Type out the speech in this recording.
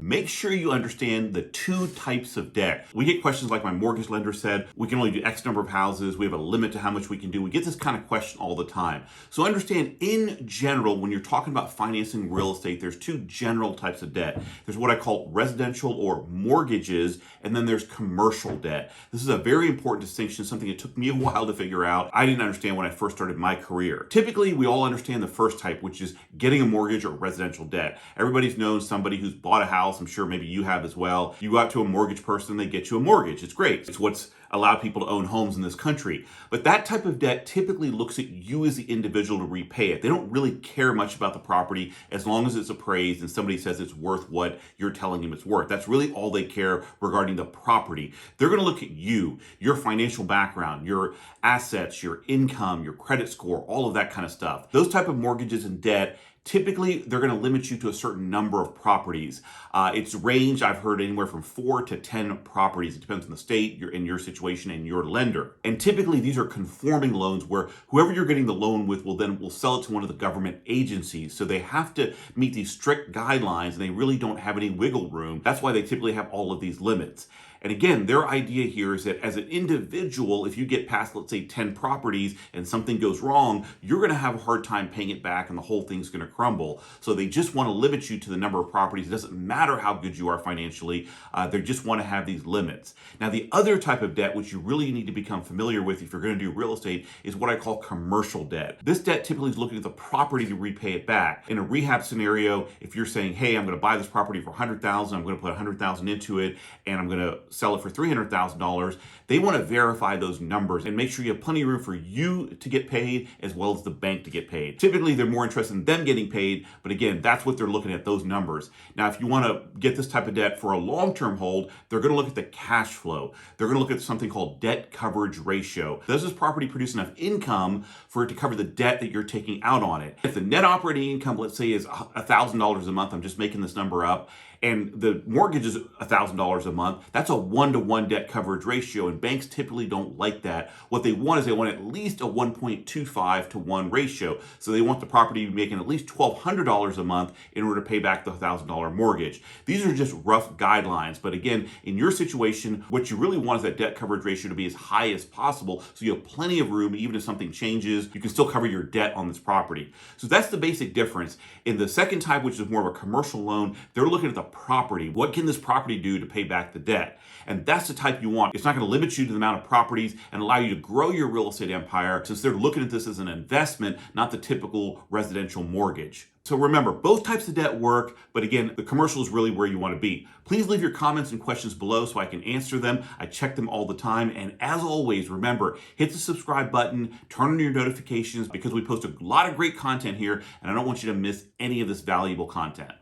make sure you understand the two types of debt. We get questions like my mortgage lender said, we can only do X number of houses, we have a limit to how much we can do. We get this kind of question all the time. So understand, in general, when you're talking about financing real estate, there's two general types of debt. There's what I call residential or mortgages, and then there's commercial debt. This is a very important distinction, something it took me a while to figure out. I didn't understand when I first started my career. Typically, we all understand the first type, which is getting a mortgage or residential debt. Everybody's known somebody who's bought a house. I'm sure maybe you have as well. You go out to a mortgage person, they get you a mortgage. It's great. It's what's allowed people to own homes in this country. But that type of debt typically looks at you as the individual to repay it. They don't really care much about the property as long as it's appraised and somebody says it's worth what you're telling them it's worth. That's really all they care regarding the property. They're going to look at you, your financial background, your assets, your income, your credit score, all of that kind of stuff. Those type of mortgages and debt, typically, they're going to limit you to a certain number of properties. It's ranged, I've heard, anywhere from 4 to 10 properties. It depends on the state, your situation, and your lender. And typically, these are conforming loans where whoever you're getting the loan with will sell it to one of the government agencies. So they have to meet these strict guidelines, and they really don't have any wiggle room. That's why they typically have all of these limits. And again, their idea here is that as an individual, if you get past, let's say, 10 properties and something goes wrong, you're going to have a hard time paying it back and the whole thing's going to crumble. So they just want to limit you to the number of properties. It doesn't matter how good you are financially. They just want to have these limits. Now, the other type of debt, which you really need to become familiar with if you're going to do real estate, is what I call commercial debt. This debt typically is looking at the property to repay it back. In a rehab scenario, if you're saying, hey, I'm going to buy this property for $100,000, I'm going to put $100,000 into it, and I'm going to sell it for $300,000, they want to verify those numbers and make sure you have plenty of room for you to get paid as well as the bank to get paid. Typically, they're more interested in them getting paid, but again, that's what they're looking at, those numbers. Now, if you want to get this type of debt for a long-term hold, they're going to look at the cash flow. They're going to look at something called debt coverage ratio. Does this property produce enough income for it to cover the debt that you're taking out on it? If the net operating income, let's say, is $1,000 a month, I'm just making this number up, and the mortgage is $1,000 a month, that's a 1-to-1 debt coverage ratio, and banks typically don't like that. What they want is they want at least a 1.25 to 1 ratio. So they want the property to be making at least $1,200 a month in order to pay back the $1,000 mortgage. These are just rough guidelines, but again, in your situation, what you really want is that debt coverage ratio to be as high as possible, so you have plenty of room. Even if something changes, you can still cover your debt on this property. So that's the basic difference. In the second type, which is more of a commercial loan, they're looking at the property. What can this property do to pay back the debt? And that's the type you want. It's not going to limit you to the amount of properties and allow you to grow your real estate empire, since they're looking at this as an investment, not the typical residential mortgage. So remember, both types of debt work, but again, the commercial is really where you want to be. Please leave your comments and questions below so I can answer them. I check them all the time. And as always, remember, hit the subscribe button, turn on your notifications, because we post a lot of great content here, and I don't want you to miss any of this valuable content.